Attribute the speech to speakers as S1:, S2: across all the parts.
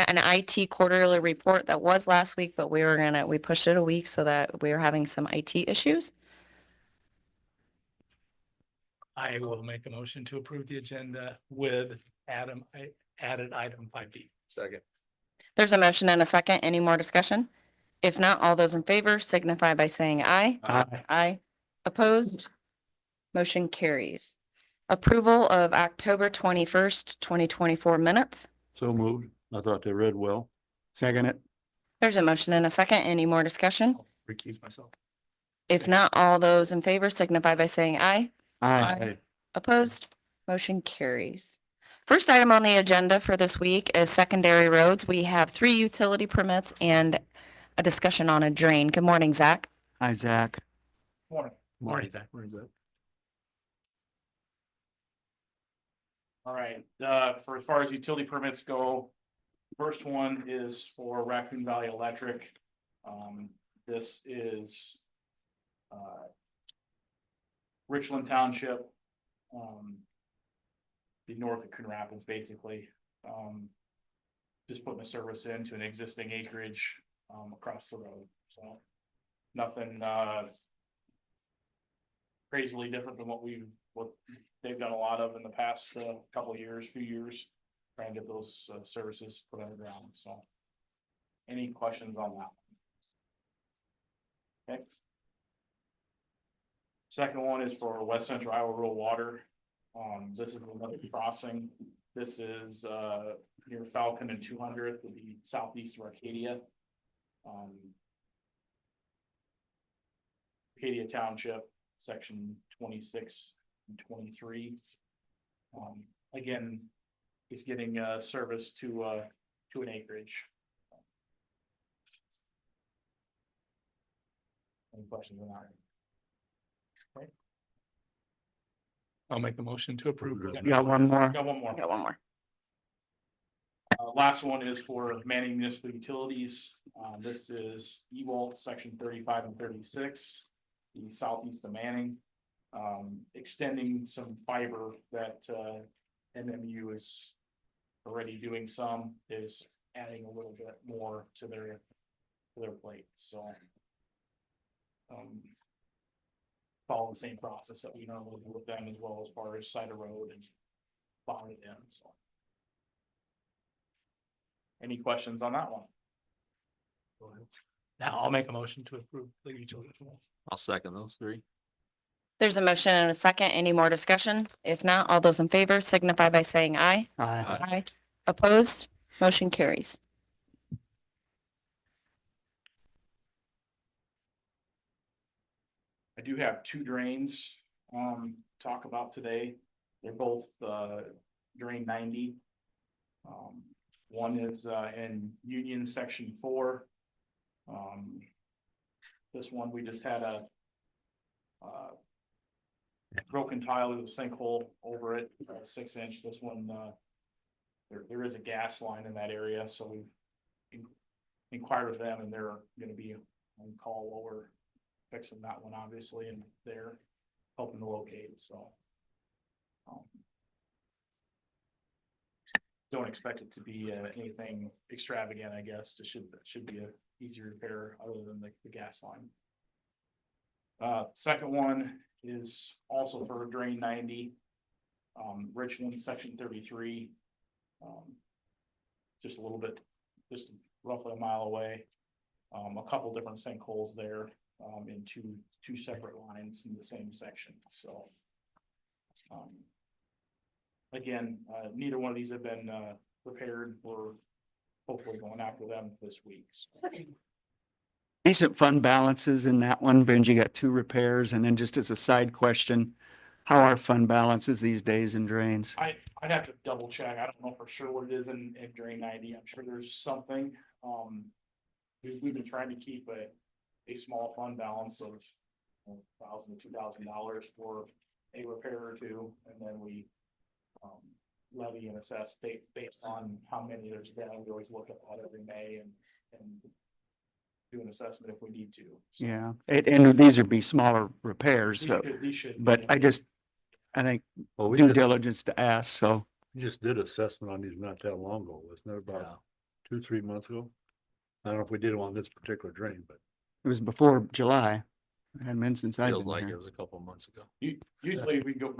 S1: an IT quarterly report that was last week, but we pushed it a week so that we were having some IT issues.
S2: I will make a motion to approve the agenda with added item 5D.
S3: Second.
S1: There's a motion and a second. Any more discussion? If not, all those in favor signify by saying aye.
S3: Aye.
S1: Aye. Opposed? Motion carries. Approval of October 21st, 2024 minutes.
S3: So moved. I thought they read well. Second it.
S1: There's a motion and a second. Any more discussion?
S2: I'll recuse myself.
S1: If not, all those in favor signify by saying aye.
S3: Aye.
S1: Opposed? Motion carries. First item on the agenda for this week is secondary roads. We have 3 utility permits and a discussion on a drain. Good morning, Zach.
S3: Hi, Zach.
S2: Morning. Morning, Zach. Where is it? All right, for as far as utility permits go, first one is for Raccoon Valley Electric. This is Richland Township, the north of Coon Rapids, basically. Just putting a service into an existing acreage across the road, so nothing crazily different than what they've done a lot of in the past few years, trying to get those services put underground. So, any questions on that? Okay. Second one is for West Central Iowa Rural Water. This is another crossing. This is near Falcon and 200th, would be southeast of Arcadia. Arcadia Township, section 26 and 23. Again, he's getting service to an acreage. Any questions on that? Okay. I'll make the motion to approve.
S3: You got one more?
S2: Got one more.
S1: Got one more.
S2: Last one is for manning municipal utilities. This is EWALT section 35 and 36, the southeast of Manning. Extending some fiber that MMU is already doing some, is adding a little bit more to their plate, so. Follow the same process that we normally do with them as well, as far as side of road and bond it in, so. Any questions on that one? Now I'll make a motion to approve the utility.
S4: I'll second those 3.
S1: There's a motion and a second. Any more discussion? If not, all those in favor signify by saying aye.
S3: Aye.
S1: Aye. Opposed? Motion carries.
S2: I do have 2 drains, talk about today. They're both, drain 90. One is, in Union section 4. This one, we just had a, broken tile with a sinkhole over it, 6-inch. This one, there is a gas line in that area, so we've inquired with them, and they're gonna be on call while we're fixing that one, obviously, and they're helping to locate, so. Don't expect it to be anything extravagant, I guess. It should be a easy repair other than the gas line. Second one is also for drain 90, Richland section 33. Just a little bit, just roughly a mile away. A couple different sinkholes there, in two separate lines in the same section, so. Again, neither one of these have been repaired. We're hopefully going after them this week. So.
S3: Decent fund balances in that one. Benji got 2 repairs. And then just as a side question, how are fund balances these days in drains?
S2: I'd have to double check. I don't know for sure what it is in drain 90. I'm sure there's something. We've been trying to keep a small fund balance of $1,000 to $2,000 for a repair or 2, and then we levy and assess based on how many there's been. We always look at that every May and do an assessment if we need to. So.
S3: Yeah, and these would be smaller repairs, so,
S2: These should,
S3: but I think due diligence to ask, so.
S5: You just did assessment on these not that long ago, wasn't it? About 2, 3 months ago. I don't know if we did it on this particular drain, but
S3: It was before July. It hadn't been since I've
S4: Feels
S3: been
S4: like it
S3: here.
S4: was a couple months ago.
S2: Usually we go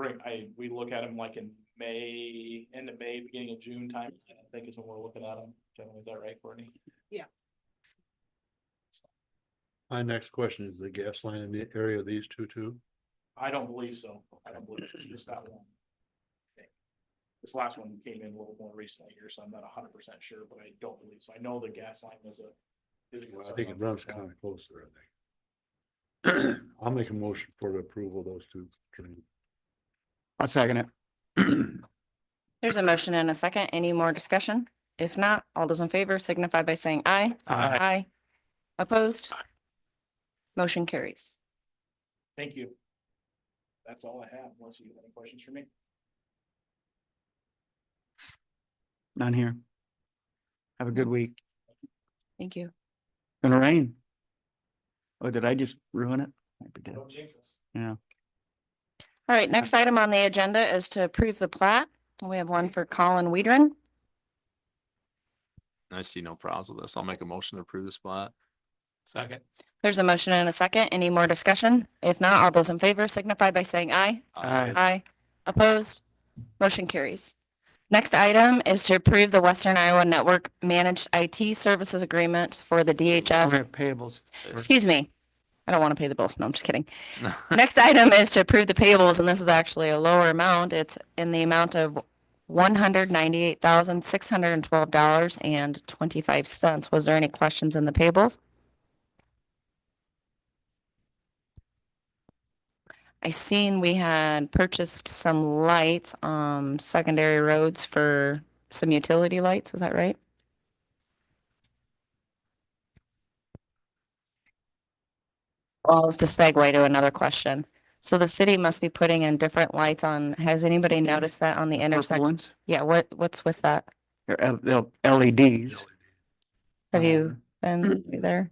S2: we look at them like in May, end of May, beginning of June time, I think is when we're looking at them. Generally, is that right, Courtney?
S5: my next question is the gas line in the area of these two too.
S2: I don't believe so. I don't believe it's just that one. This last one came in a little more recently here, so I'm not 100% sure, but I don't believe so. I know the gas line is a.
S5: I think it runs kind of close there, I think. I'll make a motion for the approval of those two drains.
S3: I'll second it.
S1: There's a motion and a second. Any more discussion? If not, all those in favor signify by saying aye.
S3: Aye.
S1: Aye. Opposed? Motion carries.
S2: Thank you. That's all I have, unless you have any questions for me.
S3: None here. Have a good week.
S1: Thank you.
S3: Gonna rain. Oh, did I just ruin it? Might be dead.
S2: Don't jinx us.
S3: Yeah.
S1: All right, next item on the agenda is to approve the plat. We have one for Colin Weedren.
S4: I see no problems with this. I'll make a motion to approve this plat.
S2: Second.
S1: There's a motion and a second. Any more discussion? If not, all those in favor signify by saying aye.
S3: Aye.
S1: Aye. Opposed? Motion carries. Next item is to approve the Western Iowa Network Managed IT Services Agreement for the
S3: We
S1: DHS.
S3: have payables.
S1: Excuse me. I don't want to pay the bills. No, I'm just kidding. Next item is to approve the payables, and this is actually a lower amount. It's in the amount of $198,612.25. Was there any questions in the payables? I seen we had purchased some lights, secondary roads for some utility lights. Is that right? Well, it's to segue to another question. So the city must be putting in different lights on, has anybody noticed that on the
S3: Purple
S1: intersection?
S3: ones?
S1: Yeah, what's with that?
S3: They're LEDs.
S1: Have you been there?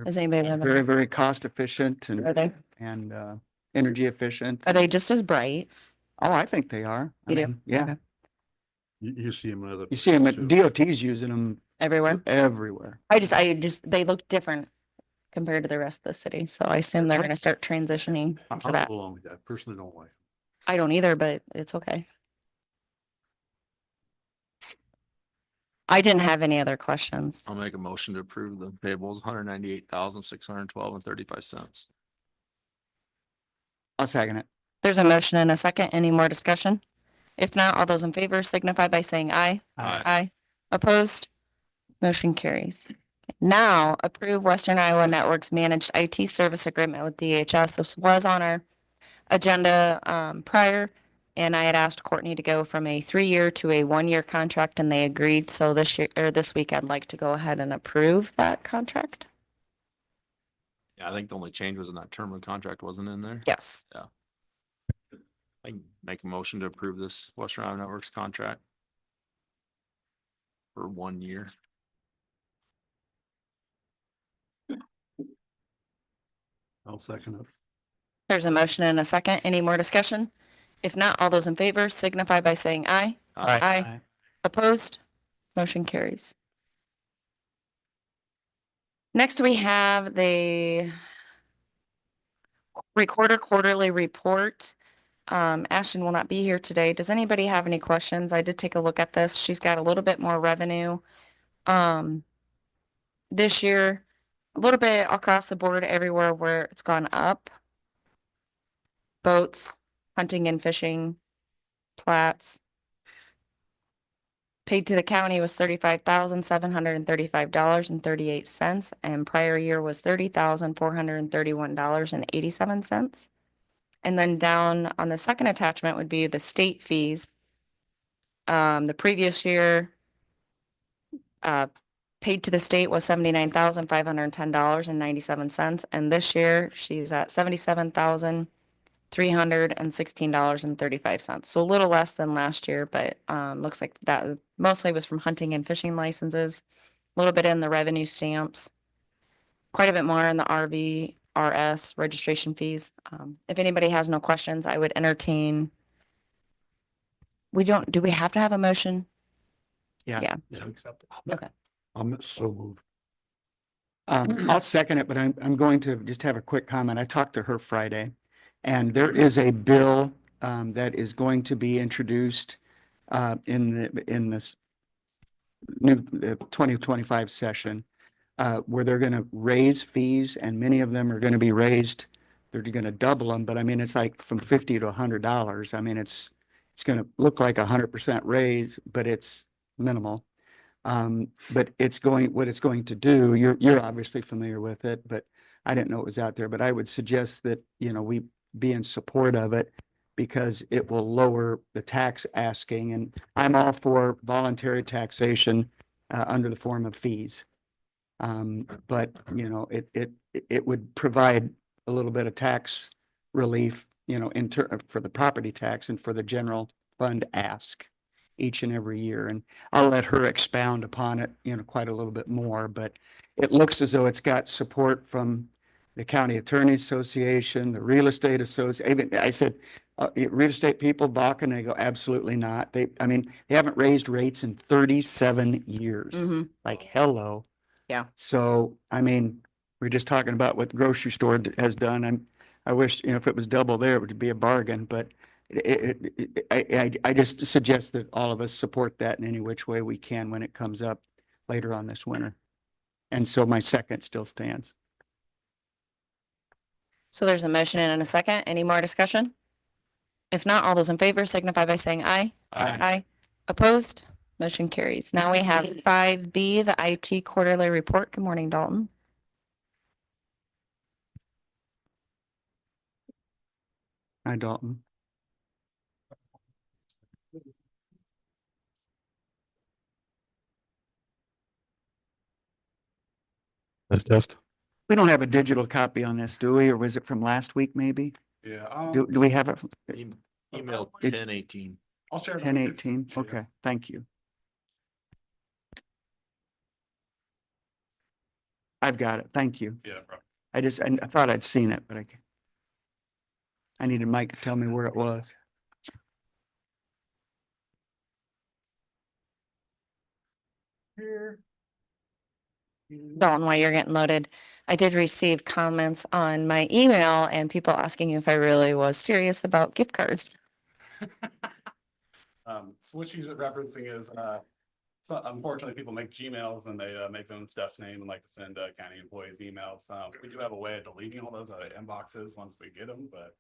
S1: Has anybody
S3: Very,
S1: ever?
S3: very cost efficient
S1: Are
S3: and,
S1: they,
S3: energy efficient.
S1: are they just as bright?
S3: Oh, I think they are. I
S1: You do?
S3: mean, yeah.
S1: Okay.
S5: You see them in other.
S3: You see them
S5: places,
S3: at
S5: too.
S3: DOT's using them
S1: Everywhere?
S3: everywhere.
S1: They look different compared to the rest of the city. So I assume they're gonna start transitioning
S5: I
S1: to
S5: don't
S1: that.
S5: go along with that. I personally don't like.
S1: I don't either, but it's okay. I didn't have any other questions.
S4: I'll make a motion to approve the payables, $198,612.35.
S3: I'll second it.
S1: There's a motion and a second. Any more discussion? If not, all those in favor signify by saying aye.
S4: Aye.
S1: Aye. Opposed? Motion carries. Now approve Western Iowa Networks Managed IT Service Agreement with DHS. This was on our agenda prior. And I had asked Courtney to go from a 3-year to a 1-year contract and they agreed. So this year or this week, I'd like to go ahead and approve that contract.
S4: Yeah, I think the only change was in that term of contract wasn't in there.
S1: Yes.
S4: I can make a motion to approve this Western Iowa Networks contract for 1 year.
S5: I'll second it.
S1: There's a motion and a second. Any more discussion? If not, all those in favor signify by saying aye. Aye. Opposed? Motion carries. Next, we have the Recorder Quarterly Report. Ashton will not be here today. Does anybody have any questions? I did take a look at this. She's got a little bit more revenue. This year, a little bit across the board everywhere where it's gone up. Boats, hunting and fishing, plats. Paid to the county was $35,735.38, and prior year was $30,431.87. And then down on the second attachment would be the state fees. The previous year, paid to the state was $79,510.97, and this year she's at $77,316.35. So a little less than last year, but looks like that mostly was from hunting and fishing licenses, a little bit in the revenue stamps, quite a bit more in the RVRS registration fees. If anybody has no questions, I would entertain. Do we have to have a motion?
S3: Yeah.
S1: Yeah. Okay.
S5: I'm so moved.
S3: I'll second it, but I'm going to just have a quick comment. I talked to her Friday, and there is a bill that is going to be introduced in this new 2025 session where they're going to raise fees, and many of them are going to be raised. They're going to double them, but I mean, it's like from $50 to $100. I mean, it's going to look like 100% raise, but it's minimal. But what it's going to do, you're obviously familiar with it, but I didn't know it was out there, but I would suggest that, we be in support of it because it will lower the tax asking, and I'm all for voluntary taxation under the form of fees. But it would provide a little bit of tax relief, for the property tax and for the general fund ask each and every year. And I'll let her expound upon it, quite a little bit more, but it looks as though it's got support from the County Attorney Association, the Real Estate Association. I said, real estate people balking, they go, absolutely not. They haven't raised rates in 37 years.
S1: Mhm.
S3: Like, hello.
S1: Yeah.
S3: So, we're just talking about what the grocery store has done. I wish, if it was double there, it would be a bargain, but I just suggest that all of us support that in any which way we can when it comes up later on this winter. And so my second still stands.
S1: So there's a motion and a second. Any more discussion? If not, all those in favor signify by saying aye.
S3: Aye.
S1: Aye. Opposed? Motion carries. Now we have 5B, the IT quarterly report. Good morning, Dalton.
S3: Hi, Dalton.
S5: Test.
S3: We don't have a digital copy on this, do we? Or was it from last week, maybe?
S5: Yeah.
S3: Do we have it?
S4: Email
S3: It-
S4: 1018.
S2: I'll share. it.
S3: 1018? Okay, thank you. I've got it. Thank you.
S5: Yeah.
S3: I thought I'd seen it, but I needed Mike to tell me where it was.
S2: Here.
S1: Dalton, while you're getting loaded, I did receive comments on my email and people asking if I really was serious about gift cards.
S6: So what she's referencing is, so unfortunately, people make Gmails and they make them Steph's name and like to send county employees emails. We do have a way of deleting all those out of inboxes once we get them, but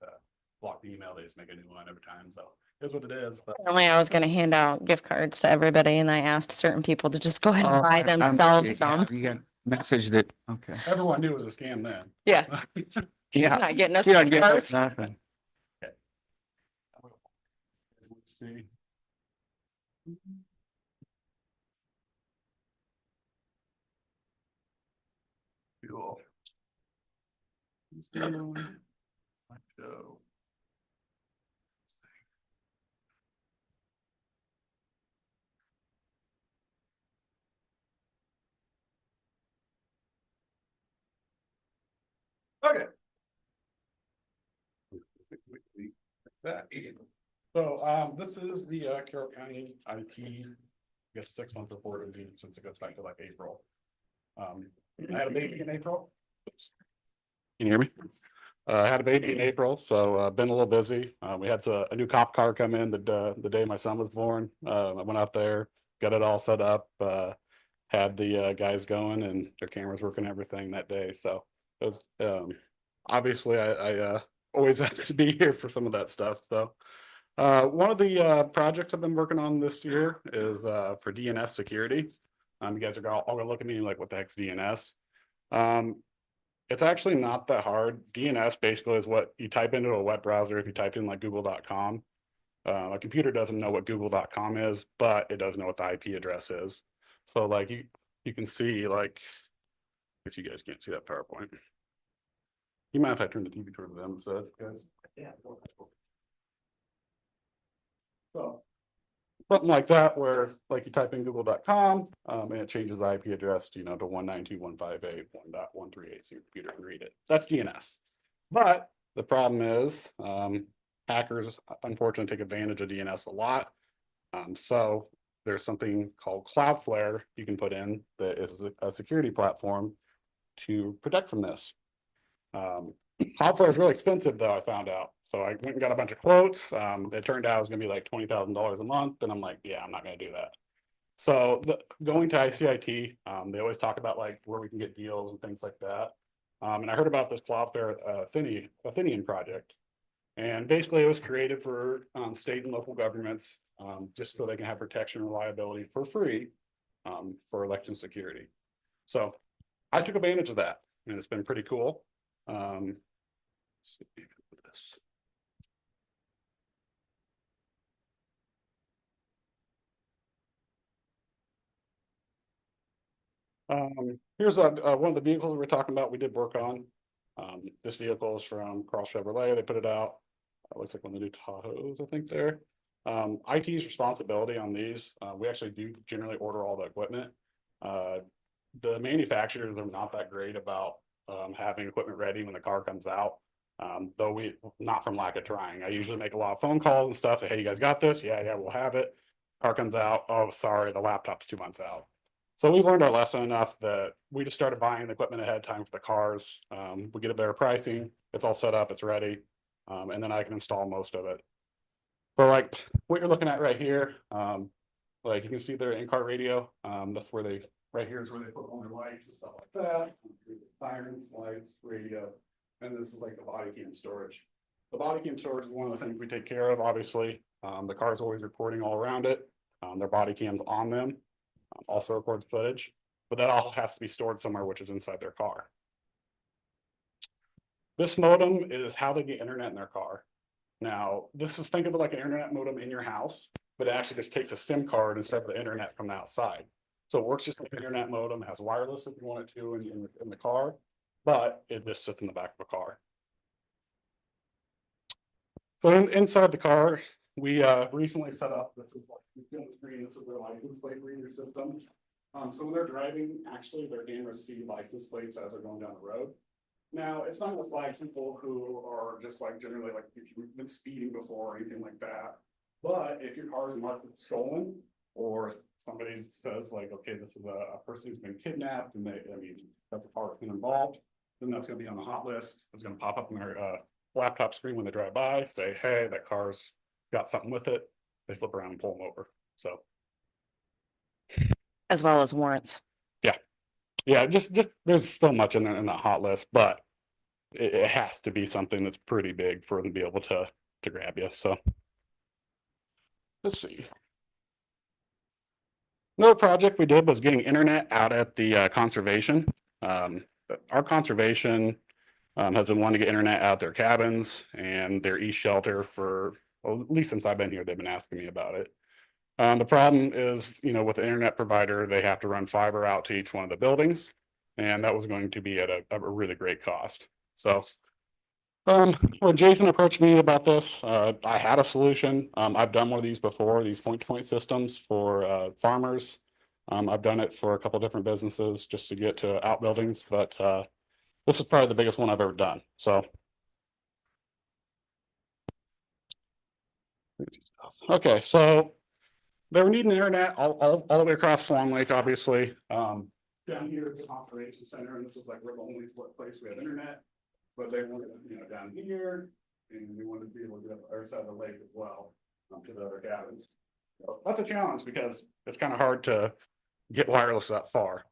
S6: block the email, they just make a new one every time. So here's what it is. But
S1: Only I was going to hand out gift cards to everybody and I asked certain people to just go ahead and buy
S3: I'm with
S1: themselves
S3: you.
S1: some.
S3: You got a message that, okay.
S6: everyone knew it was a scam then.
S1: Yeah.
S3: Yeah.
S1: You're not getting us
S3: You don't
S1: gift
S3: get
S1: cards.
S3: nothing.
S6: Let's see. Cool. Let's do- let's go. Okay. So, this is the Carroll County IT, I guess 6 month report of the, since it goes back to like April. I had a baby in April. Oops. Can you hear me? I had a baby in April, so been a little busy. We had a new cop car come in the day my son was born. I went out there, got it all set up, had the guys going and their cameras working and everything that day. So it was obviously I always have to be here for some of that stuff. So one of the projects I've been working on this year is for DNS security. You guys are all gonna look at me like, what the heck's DNS? It's actually not that hard. DNS basically is what you type into a web browser. If you type in like google.com, a computer doesn't know what google.com is, but it does know what the IP address is. So like you can see, like, I guess you guys can't see that PowerPoint. You mind if I turn the TV towards them instead, guys? Yeah. So something like that, where like you type in google.com, and it changes the IP address to, to 192.158.1.138, so your computer can read it. That's DNS. But the problem is, hackers unfortunately take advantage of DNS a lot. So there's something called Cloudflare you can put in that is a security platform to protect from this. Cloudflare is really expensive though, I found out. So I went and got a bunch of quotes. It turned out it was gonna be like $20,000 a month, and I'm like, yeah, I'm not gonna do that. So going to ICIT, they always talk about like where we can get deals and things like that. And I heard about this Cloudflare Athenian project. And basically it was created for state and local governments, just so they can have protection and reliability for free for election security. So I took advantage of that, and it's been pretty cool. Let's see this. Here's one of the vehicles we're talking about. We did work on. This vehicle is from Carroll Chevrolet. They put it out. It looks like one of the new Tahoes, I think there. IT's responsibility on these. We actually do generally order all the equipment. The manufacturers are not that great about having equipment ready when the car comes out. Though not from lack of trying. I usually make a lot of phone calls and stuff. Say, hey, you guys got this? Yeah, we'll have it. Car comes out. Oh, sorry, the laptop's 2 months out. So we've learned our lesson enough that we just started buying the equipment ahead of time for the cars. We get a better pricing. It's all set up. It's ready. And then I can install most of it. But like what you're looking at right here, like you can see their in-car radio. That's where right here is where they put on their lights and stuff like that. Sirens, lights, radio. And this is like the body cam storage. The body cam storage is one of the things we take care of, obviously. The car is always recording all around it. Their body cams on them also records footage, but that all has to be stored somewhere, which is inside their car. This modem is how they get internet in their car. Now, think of it like an internet modem in your house, but it actually just takes a SIM card instead of the internet from the outside. So it works just like an internet modem. It has wireless if you want it to in the car, but it just sits in the back of a car. So inside the car, we recently set up, this is their license plate reader system. So when they're driving, actually their cameras see license plates as they're going down the road. Now, it's not gonna flag people who are just like generally like if you've been speeding before or anything like that. But if your car is marked as stolen, or somebody says like, okay, this is a person who's been kidnapped and that's a car that's been involved, then that's gonna be on the hot list. It's gonna pop up on their laptop screen when they drive by, say, hey, that car's got something with it. They flip around and pull them over. So
S1: As well as warrants.
S6: yeah, just there's so much in that hot list, but it has to be something that's pretty big for them to be able to grab you. So let's see. Another project we did was getting internet out at the conservation. Our conservation has been wanting to get internet out their cabins and their east shelter for, well, at least since I've been here, they've been asking me about it. The problem is, with the internet provider, they have to run fiber out to each one of the buildings. And that was going to be at a really great cost. So when Jason approached me about this, I had a solution. I've done one of these before, these point-to-point systems for farmers. I've done it for a couple different businesses just to get to outbuildings, but this is probably the biggest one I've ever done. So okay, so they were needing internet all the way across Swan Lake, obviously. Down here is the operations center, and this is like we're the only place we have internet. But they wanted, down here, and we wanted to be able to get up the other side of the lake as well, to the other cabins. So that's a challenge because it's kind of hard to get wireless that far.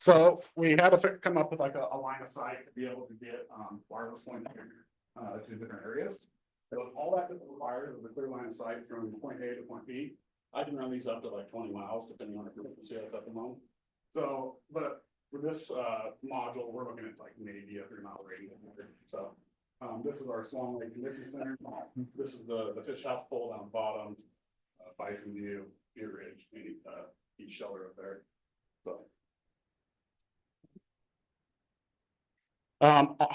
S6: So we had to come up with like a line of sight to be able to get wireless point to different areas. So all that required was a clear line of sight from point A to point B. I can run these up to like 20 miles, depending on the frequency at the moment. So, but for this module, we're looking at like maybe a 3-mile radius. So this is our Swan Lake Condition Center. This is the fish house pole down the bottom, Bison View, Deer Ridge, each shelter up there. So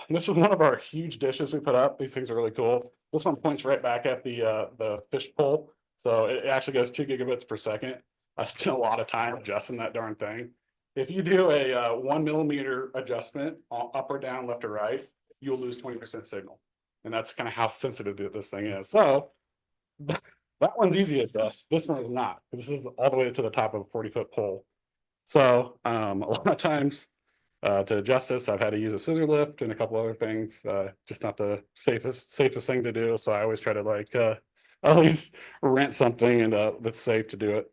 S6: this is one of our huge dishes we put up. These things are really cool. This one points right back at the fish pole. So it actually goes 2 gigabits per second. I spent a lot of time adjusting that darn thing. If you do a 1 millimeter adjustment up or down, left or right, you'll lose 20% signal. And that's kind of how sensitive this thing is. So That one's easy to adjust. This one is not. This is all the way to the top of a 40-foot pole. So a lot of times to adjust this, I've had to use a scissor lift and a couple other things. Just not the safest thing to do. So I always try to like at least rent something and that's safe to do it.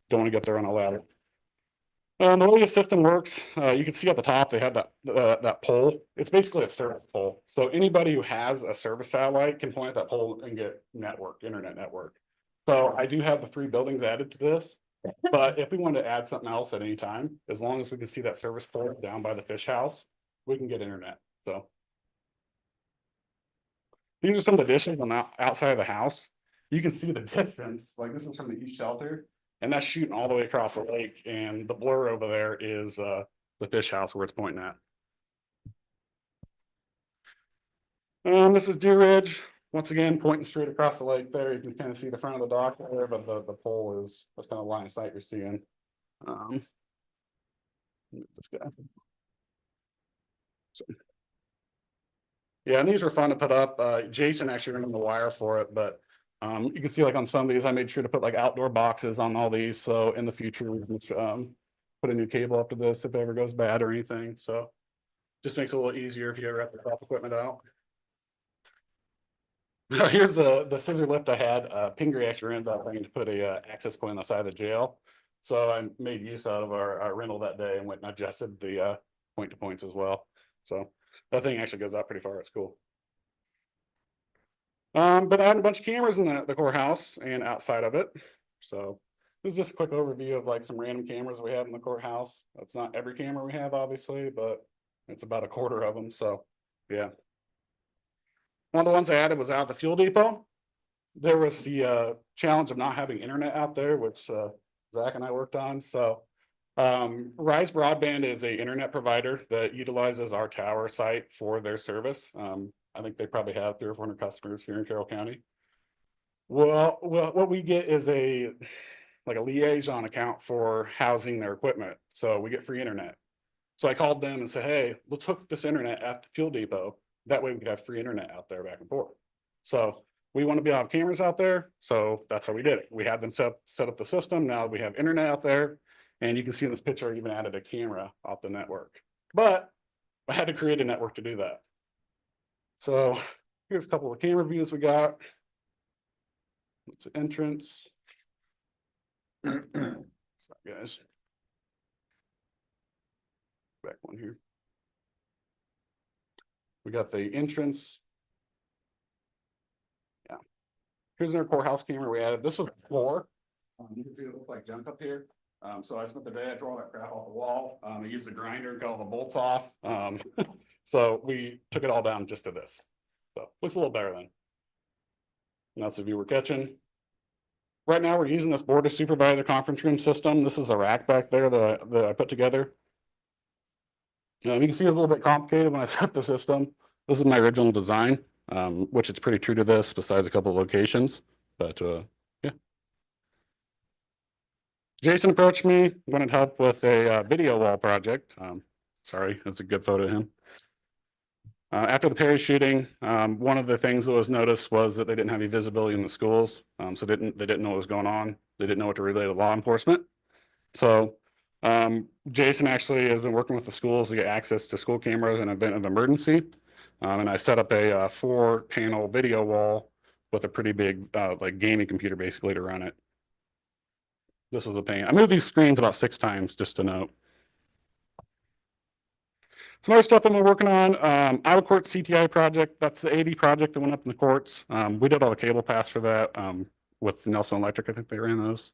S6: Don't want to get there on a ladder. The way the system works, you can see at the top, they have that pole. It's basically a service pole. So anybody who has a service satellite can point at that pole and get internet network. So I do have the 3 buildings added to this. But if we wanted to add something else at any time, as long as we can see that service pole down by the fish house, we can get internet. So these are some of the dishes on the outside of the house. You can see the distance, like this is from the east shelter. And that's shooting all the way across the lake, and the blur over there is the fish house where it's pointing at. This is Deer Ridge, once again, pointing straight across the lake there. You can kind of see the front of the dock there, but the pole is that's kind of line of sight you're seeing. This guy. So, yeah, and these were fun to put up. Jason actually ran the wire for it, but you can see like on some of these, I made sure to put like outdoor boxes on all these. So in the future, we can put a new cable up to this if it ever goes bad or anything. So just makes it a little easier if you ever have to crop equipment out. Here's the scissor lift I had. Pingree actually ran that thing to put a access point on the side of the jail. So I made use out of our rental that day and went and adjusted the point to points as well. So that thing actually goes out pretty far. It's cool. But I had a bunch of cameras in the courthouse and outside of it. So this is just a quick overview of like some random cameras we have in the courthouse. That's not every camera we have, obviously, but it's about a quarter of them. So yeah. One of the ones I added was out at the fuel depot. There was the challenge of not having internet out there, which Zach and I worked on. So Rise Broadband is a internet provider that utilizes our tower site for their service. I think they probably have 300 or 400 customers here in Carroll County. Well, what we get is a liaison account for housing their equipment. So we get free internet. So I called them and said, hey, let's hook this internet at the fuel depot. That way we could have free internet out there back and forth. So we want to be able to have cameras out there. So that's how we did it. We had them set up the system. Now we have internet out there. And you can see in this picture, I even added a camera off the network. But I had to create a network to do that. So here's a couple of camera views we got. It's an entrance. Sorry, guys. Back one here. We got the entrance. Yeah. Here's our courthouse camera we added. This was the floor. You can see it looked like junk up here. So I spent the day, I tore all that crap off the wall. I used the grinder and got all the bolts off. So we took it all down just to this. So looks a little better then. And that's the view we're catching. Right now, we're using this board of supervisor conference room system. This is a rack back there that I put together. You can see it's a little bit complicated when I set the system. This is my original design, which it's pretty true to this, besides a couple of locations. But yeah. Jason approached me, wanted help with a video wall project. Sorry, that's a good photo of him. After the Perry shooting, one of the things that was noticed was that they didn't have any visibility in the schools. So they didn't know what was going on. They didn't know what to relay to law enforcement. So Jason actually has been working with the schools to get access to school cameras in an event of emergency. And I set up a 4-panel video wall with a pretty big like gaming computer basically to run it. This was a pain. I moved these screens about 6 times just to note. Some other stuff I've been working on, out of court CTI project. That's the AV project that went up in the courts. We did all the cable pass for that with Nelson Electric. I think they ran those.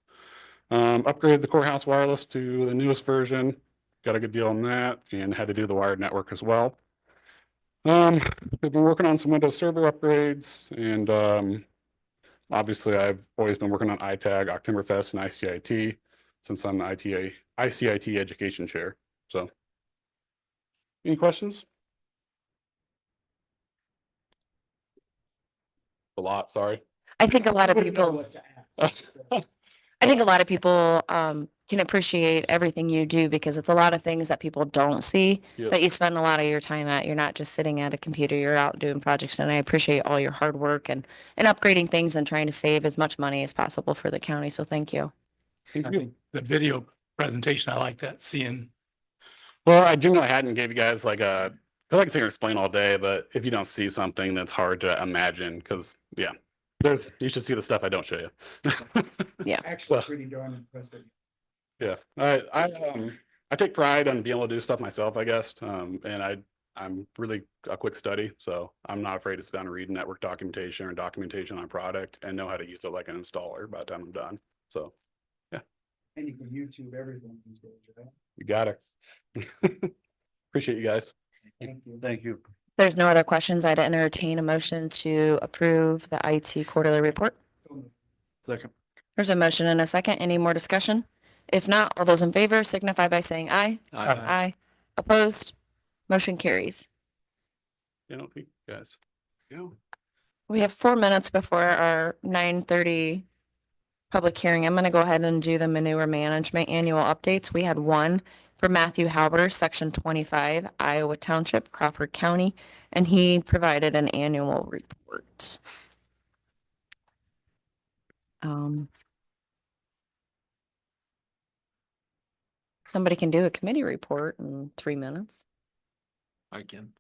S6: Upgraded the courthouse wireless to the newest version. Got a good deal on that and had to do the wired network as well. We've been working on some Windows Server upgrades and obviously I've always been working on ITAG, Oktoberfest, and ICIT since I'm the ICIT education chair. So any questions? A lot, sorry.
S1: I think a lot of people, I think a lot of people can appreciate everything you do because it's a lot of things that people don't see
S6: Yeah.
S1: that you spend a lot of your time at. You're not just sitting at a computer, you're out doing projects. And I appreciate all your hard work and upgrading things and trying to save as much money as possible for the county. So thank you.
S6: Thank
S7: I
S6: you.
S7: think the video presentation, I like that, seeing,
S6: Well, I generally hadn't gave you guys like a, I like to sit here and explain all day, but if you don't see something that's hard to imagine, because yeah, you should see the stuff I don't show you.
S3: Actually,
S6: Well,
S3: pretty darn impressive.
S6: yeah, I take pride in being able to do stuff myself, I guess. I'm really a quick study, so I'm not afraid to sit down and read network documentation or documentation on a product and know how to use it like an installer by the time I'm done. So
S3: And you can YouTube everything these days, right?
S6: you got it. Appreciate you guys.
S3: Thank you.
S5: Thank you.
S1: There's no other questions. I'd entertain a motion to approve the IT quarterly report.
S5: Second.
S1: There's a motion and a second. Any more discussion? If not, all those in favor signify by saying aye. Aye. Opposed? Motion carries.
S6: You know, thank you guys.
S1: We have 4 minutes before our 9:30 public hearing. I'm going to go ahead and do the manure management annual updates. We had one for Matthew Halber, section 25, Iowa Township, Crawford County, and he provided an annual report. Somebody can do a committee report in 3 minutes.
S4: I can.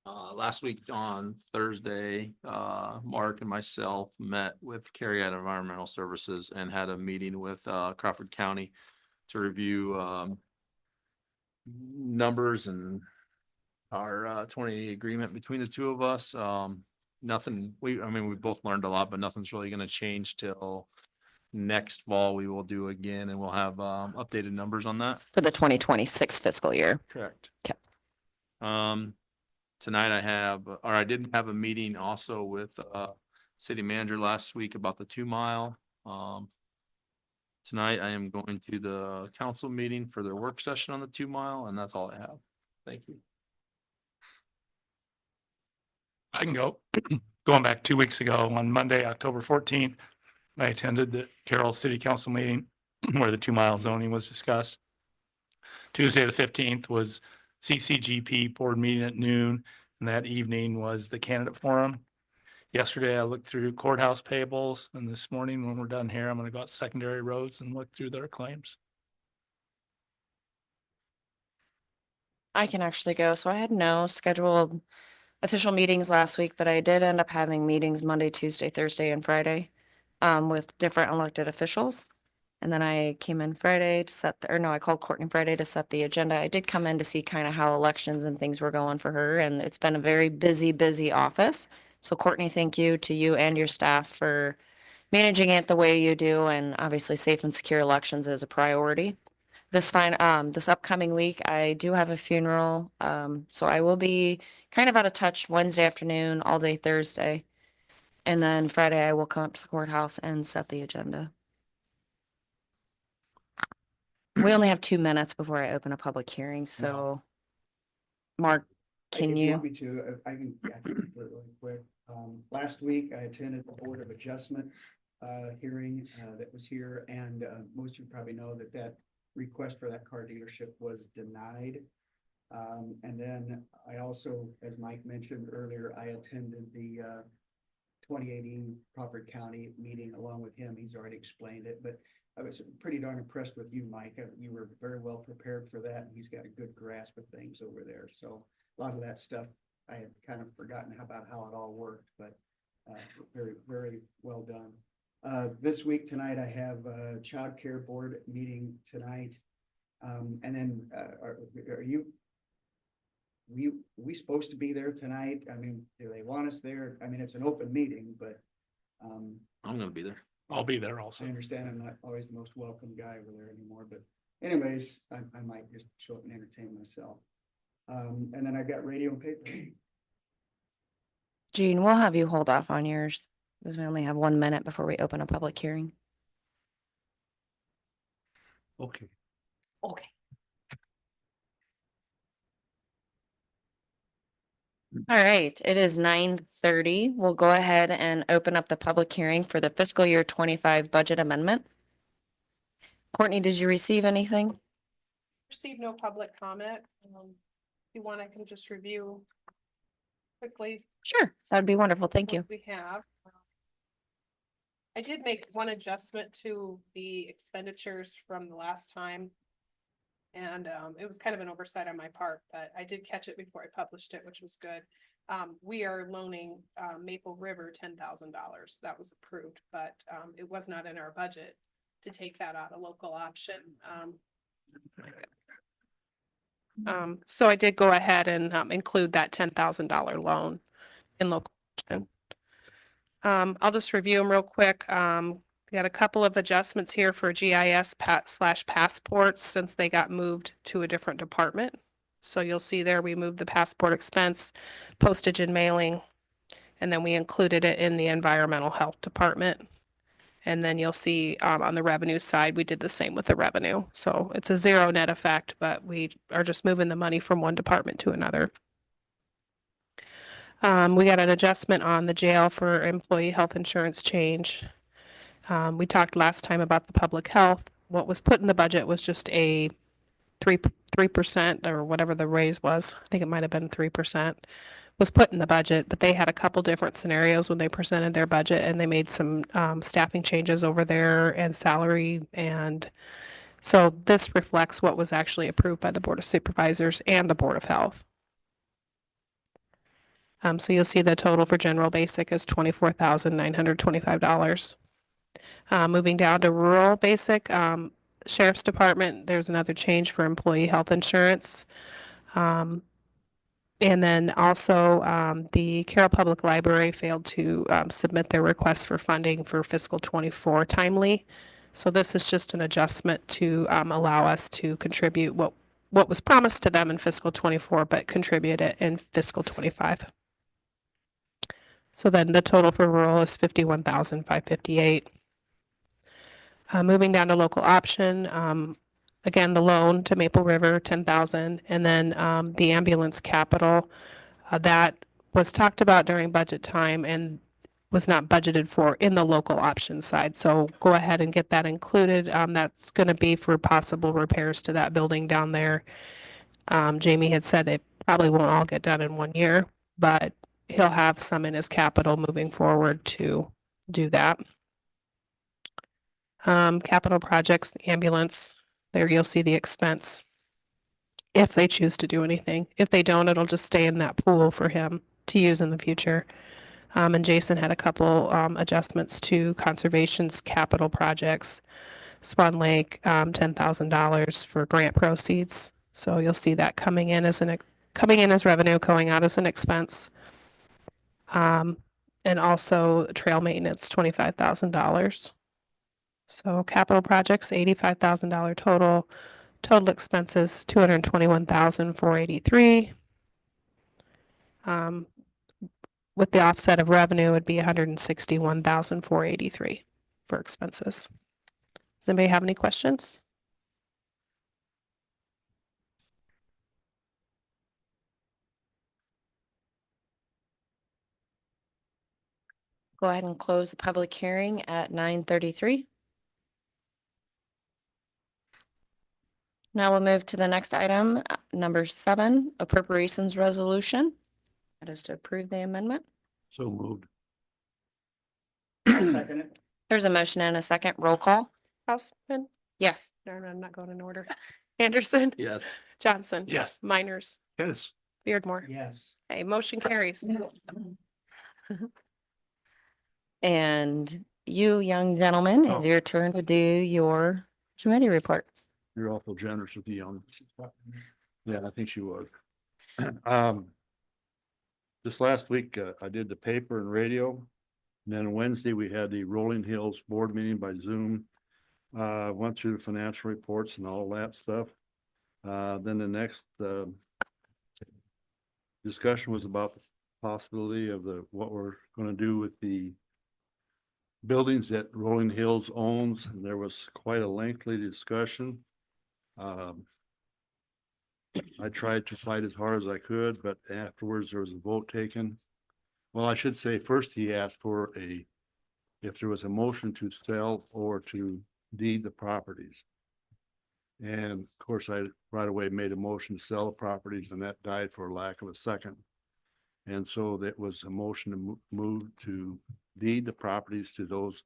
S4: Last week on Thursday, Mark and myself met with Carrie at Environmental Services and had a meeting with Crawford County to review numbers and our 20 agreement between the two of us. Nothing, we both learned a lot, but nothing's really gonna change till next fall. We will do again and we'll have updated numbers on that.
S1: For the 2026 fiscal year.
S4: Correct.
S1: Okay.
S4: Tonight I did have a meeting also with city manager last week about the 2 mile. Tonight I am going to the council meeting for their work session on the 2 mile, and that's all I have. Thank you.
S7: I can go. Going back 2 weeks ago, on Monday, October 14th, I attended the Carroll City Council meeting where the 2 mile zoning was discussed. Tuesday, the 15th was CCGP board meeting at noon, and that evening was the candidate forum. Yesterday, I looked through courthouse payables, and this morning, when we're done here, I'm gonna go out to secondary roads and look through their claims.
S1: I can actually go. So I had no scheduled official meetings last week, but I did end up having meetings Monday, Tuesday, Thursday, and Friday with different elected officials. And then I came in Friday to I called Courtney Friday to set the agenda. I did come in to see kind of how elections and things were going for her, and it's been a very busy office. So Courtney, thank you to you and your staff for managing it the way you do, and obviously safe and secure elections is a priority. This upcoming week, I do have a funeral, so I will be kind of out of touch Wednesday afternoon, all day Thursday. And then Friday, I will come up to the courthouse and set the agenda. We only have 2 minutes before I open a public hearing, so Mark, can
S3: If
S1: you?
S3: want me to, I can do it really quick. Last week, I attended the Board of Adjustment hearing that was here, and most of you probably know that request for that car dealership was denied. And then I also, as Mike mentioned earlier, I attended the 2018 Crawford County meeting along with him. He's already explained it, but I was pretty darn impressed with you, Mike. You were very well prepared for that. And he's got a good grasp of things over there. So a lot of that stuff I had kind of forgotten about how it all worked, but very well done. This week tonight, I have a child care board meeting tonight. And then are we supposed to be there tonight? I mean, do they want us there? I mean, it's an open meeting, but
S4: I'm gonna be there.
S7: I'll be there
S3: I
S7: also.
S3: understand I'm not always the most welcome guy over there anymore, but anyways, I might just show up and entertain myself. And then I've got radio and paper.
S1: Gene, we'll have you hold off on yours because we only have 1 minute before we open a public hearing.
S5: Okay.
S1: Okay. All right, it is 9:30. We'll go ahead and open up the public hearing for the fiscal year 25 budget amendment. Courtney, did you receive anything?
S8: Received no public comment. If you want, I can just review quickly
S1: Sure, that'd be wonderful. Thank you.
S8: what we have. I did make one adjustment to the expenditures from the last time. And it was kind of an oversight on my part, but I did catch it before I published it, which was good. We are loaning Maple River $10,000. That was approved, but it was not in our budget to take that out of local option. So I did go ahead and include that $10,000 loan in local option. I'll just review them real quick. We got a couple of adjustments here for GIS / passports since they got moved to a different department. So you'll see there, we moved the passport expense, postage and mailing, and then we included it in the environmental health department. And then you'll see on the revenue side, we did the same with the revenue. So it's a zero net effect, but we are just moving the money from one department to another. We got an adjustment on the jail for employee health insurance change. We talked last time about the public health. What was put in the budget was just a 3% or whatever the raise was. I think it might have been 3% was put in the budget, but they had a couple different scenarios when they presented their budget, and they made some staffing changes over there and salary. And so this reflects what was actually approved by the Board of Supervisors and the Board of Health. So you'll see the total for general basic is $24,925. Moving down to rural basic, Sheriff's Department, there's another change for employee health insurance. And then also the Carroll Public Library failed to submit their request for funding for fiscal 24 timely. So this is just an adjustment to allow us to contribute what was promised to them in fiscal 24, but contribute it in fiscal 25. So then the total for rural is $51,558. Moving down to local option, again, the loan to Maple River, $10,000, and then the ambulance capital that was talked about during budget time and was not budgeted for in the local option side. So go ahead and get that included. That's going to be for possible repairs to that building down there. Jamie had said it probably won't all get done in 1 year, but he'll have some in his capital moving forward to do that. Capital projects, ambulance, there you'll see the expense if they choose to do anything. If they don't, it'll just stay in that pool for him to use in the future. And Jason had a couple adjustments to conservation's capital projects. Swan Lake, $10,000 for grant proceeds. So you'll see that coming in as revenue, going out as an expense. And also trail maintenance, $25,000. So capital projects, $85,000 total. Total expenses, $221,483. With the offset of revenue, it'd be $161,483 for expenses. Does anybody have any questions?
S1: Go ahead and close the public hearing at 9:33. Now we'll move to the next item, number 7, appropriations resolution. That is to approve the amendment.
S5: So moved.
S2: Second it.
S1: There's a motion and a second. Roll call.
S8: Houseman?
S1: Yes.
S8: No, I'm not going in order. Anderson?
S4: Yes.
S8: Johnson?
S7: Yes.
S8: Miners?
S5: Yes.
S8: Beardmore?
S3: Yes.
S8: Okay, motion carries.
S1: And you, young gentleman,
S5: Oh.
S1: it's your turn to do your committee reports.
S5: You're awful generous with the young. Yeah, I think she was. This last week, I did the paper and radio. And then Wednesday, we had the Rolling Hills board meeting by Zoom. Went through the financial reports and all that stuff. Then the next discussion was about the possibility of what we're gonna do with the buildings that Rolling Hills owns, and there was quite a lengthy discussion. I tried to fight as hard as I could, but afterwards there was a vote taken. Well, I should say first he asked for if there was a motion to sell or to deed the properties. And of course, I right away made a motion to sell the properties and that died for lack of a second. And so that was a motion to move to deed the properties to those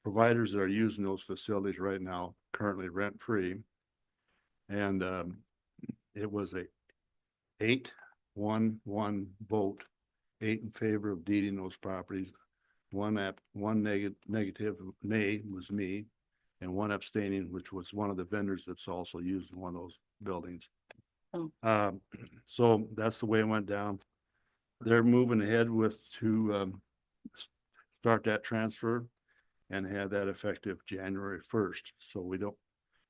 S5: providers that are using those facilities right now, currently rent free. And it was a 8-1-1 vote, 8 in favor of deeding those properties. One negative nay was me, and one abstaining, which was one of the vendors that's also used in one of those buildings.
S1: Oh.
S5: So that's the way it went down. They're moving ahead to start that transfer and have that effective January 1st. So we don't,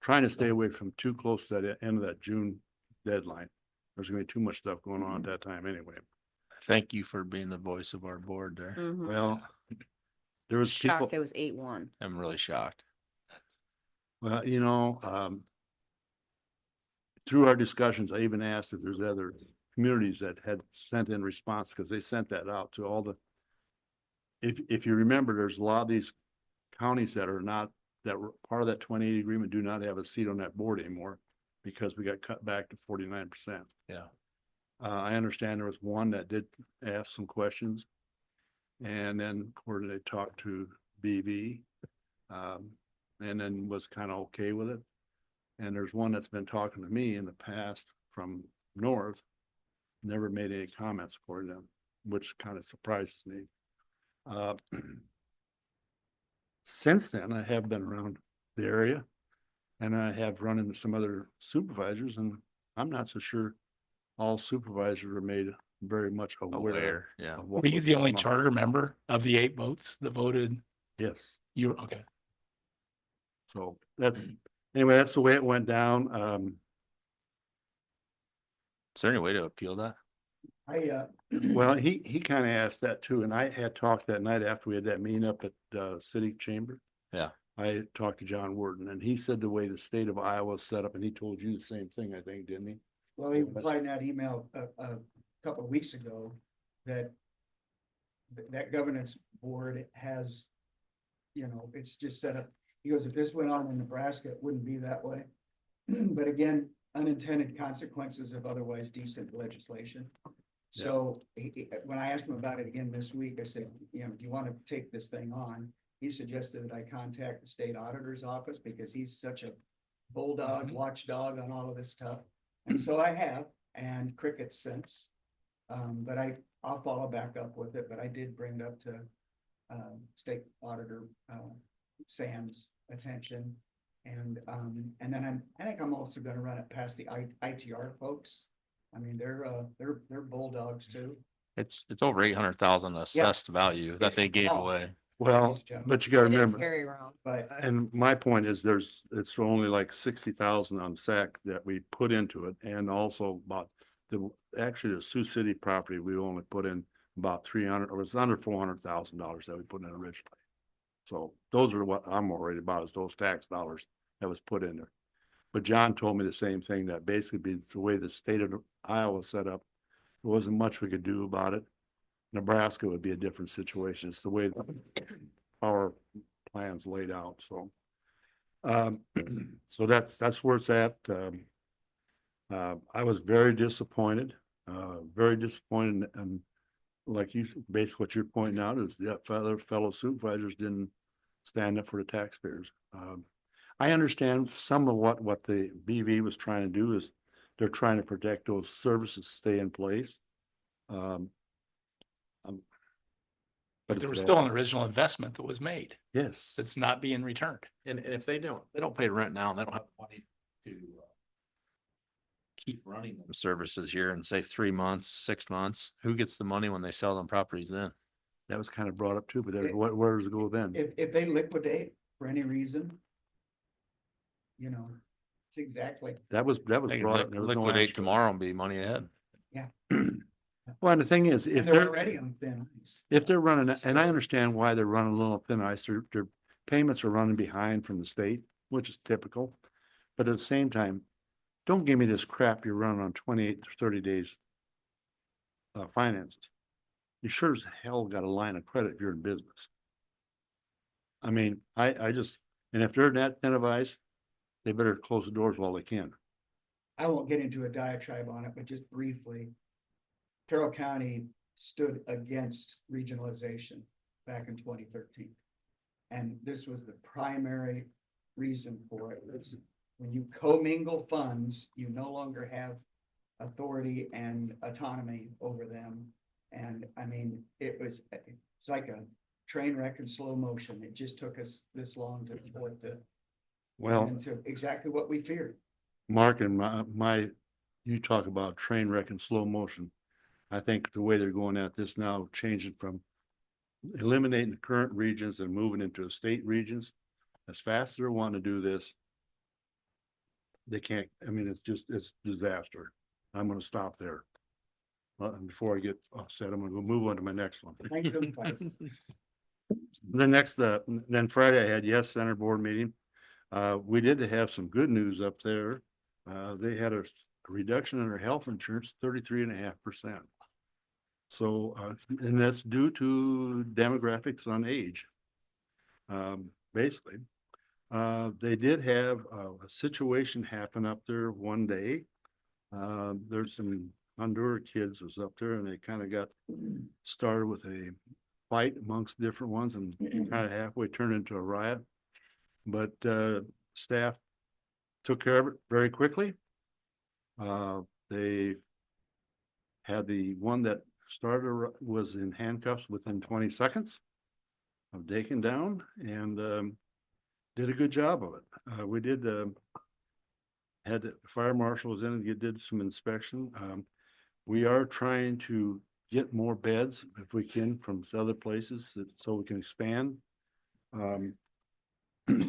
S5: trying to stay away from too close to that end of that June deadline. There's gonna be too much stuff going on at that time anyway.
S4: Thank you for being the voice of our board there.
S1: Mhm.
S5: Well, there was people,
S1: Shocked it was 8-1.
S4: I'm really shocked.
S5: well, through our discussions, I even asked if there's other communities that had sent in response, because they sent that out to all the, if you remember, there's a lot of these counties that are not, that were part of that 2080 agreement do not have a seat on that board anymore because we got cut back to 49%.
S4: Yeah.
S5: I understand there was one that did ask some questions. And then, of course, they talked to BV, and then was kind of okay with it. And there's one that's been talking to me in the past from North, never made any comments for them, which kind of surprises me. Since then, I have been around the area and I have run into some other supervisors, and I'm not so sure all supervisors are made very much aware.
S4: Yeah.
S5: of what
S7: Were you
S5: was
S7: the only
S5: going on.
S7: charter member of the 8 votes that voted?
S5: Yes.
S7: You were, okay.
S5: So anyway, that's the way it went down.
S4: Is there any way to appeal that?
S5: Well, he kind of asked that too, and I had talked that night after we had that meeting up at city chamber.
S4: Yeah.
S5: I talked to John Worden, and he said the way the state of Iowa is set up, and he told you the same thing, I think, didn't he?
S3: Well, he replied in that email a couple of weeks ago that that governance board has, it's just set up. He goes, if this went on in Nebraska, it wouldn't be that way. But again, unintended consequences of otherwise decent legislation. So when I asked him about it again this week, I said, do you want to take this thing on? He suggested that I contact the state auditor's office because he's such a bulldog, watchdog on all of this stuff. And so I have, and crickets since. But I'll follow back up with it, but I did bring it up to state auditor Sam's attention. And then I think I'm also gonna run it past the ITR folks. I mean, they're bulldogs too.
S4: It's over 800,000 assessed value that they gave
S3: Oh.
S4: away.
S5: Well, but you gotta
S1: It is
S5: remember,
S1: very wrong.
S3: But
S5: and my point is it's only like 60,000 on SAC that we put into it, and also about actually the Sioux City property, we only put in about 300, or it's under $400,000 that we put in originally. So those are what I'm worried about, is those tax dollars that was put in there. But John told me the same thing, that basically the way the state of Iowa set up, there wasn't much we could do about it. Nebraska would be a different situation. It's the way our plans laid out, so. So that's where it's at. I was very disappointed, and like you, basically what you're pointing out is that fellow supervisors didn't stand up for the taxpayers. I understand some of what the BV was trying to do is they're trying to protect those services stay in place.
S7: But there was still an original investment that was made
S5: Yes.
S7: that's not being returned.
S4: And if they don't pay rent now, and they don't have money to keep running them services here in say 3 months, 6 months, who gets the money when they sell them properties then?
S5: That was kind of brought up too, but then where does it go then?
S3: if they liquidate for any reason, it's exactly.
S5: That was
S4: They can
S5: brought up. There was no answer
S4: liquidate
S5: to it.
S4: tomorrow and be money ahead.
S5: Well, and the thing is, if
S3: And they're
S5: they're,
S3: already on thin ice.
S5: if they're running, and I understand why they're running a little thin ice, their payments are running behind from the state, which is typical. But at the same time, don't give me this crap you're running on 28 to 30 days finances. You sure as hell got a line of credit if you're in business. I mean, I just, and if they're in that thin of ice, they better close the doors while they can.
S3: I won't get into a diatribe on it, but just briefly, Carroll County stood against regionalization back in 2013. And this was the primary reason for it. It's when you commingle funds, you no longer have authority and autonomy over them. And I mean, it's like a train wreck in slow motion. It just took us this long to pull it to
S5: Well,
S3: into exactly what we feared.
S5: Mark and you talk about train wreck in slow motion. I think the way they're going at this now, changing from eliminating the current regions and moving into the state regions, as fast as they're wanting to do this, they can't, I mean, it's disaster. I'm gonna stop there. Before I get upset, I'm gonna go move on to my next one. Then Friday I had Yes Center board meeting. We did have some good news up there. They had a reduction in their health insurance, 33.5%. So, and that's due to demographics on age. Basically, they did have a situation happen up there one day. There's some Honduran kids was up there and they kind of got started with a fight amongst different ones and kind of halfway turned into a riot. But staff took care of it very quickly. They had the one that started was in handcuffs within 20 seconds of taking down and did a good job of it. We did had the fire marshals in and did some inspection. We are trying to get more beds if we can from other places so we can expand.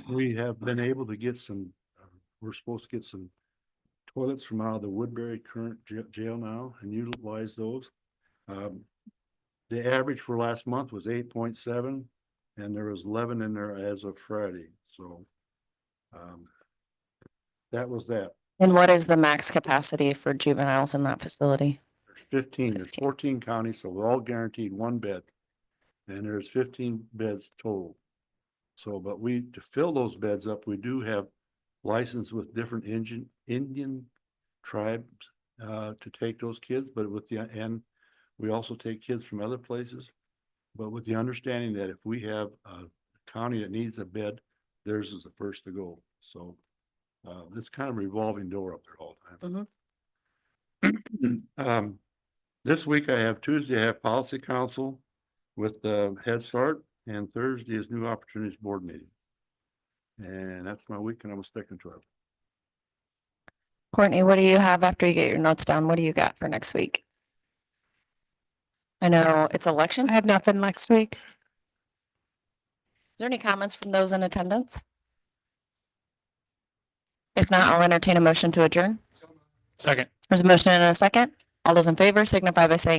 S5: We have been able to get some, we're supposed to get some toilets from out of the Woodbury current jail now and utilize those. The average for last month was 8.7 and there was 11 in there as of Friday. So that was that.
S1: And what is the max capacity for juveniles in that facility?
S5: There's 15, there's
S1: 15.
S5: 14 counties, so we're all guaranteed one bed. And there's 15 beds total. So, but to fill those beds up, we do have license with different Indian tribes to take those kids, but and we also take kids from other places. But with the understanding that if we have a county that needs a bed, theirs is the first to go. So it's kind of a revolving door up there all the time. This week I have Tuesday, I have policy council with the Head Start, and Thursday is new opportunities board meeting. And that's my week and I'm sticking to it.
S1: Courtney, what do you have after you get your notes down? What do you got for next week? I know it's election.
S8: I have nothing next week.
S1: Is there any comments from those in attendance? If not, I'll entertain a motion to adjourn.
S7: Second.
S1: There's a motion and a second. All those in favor signify by saying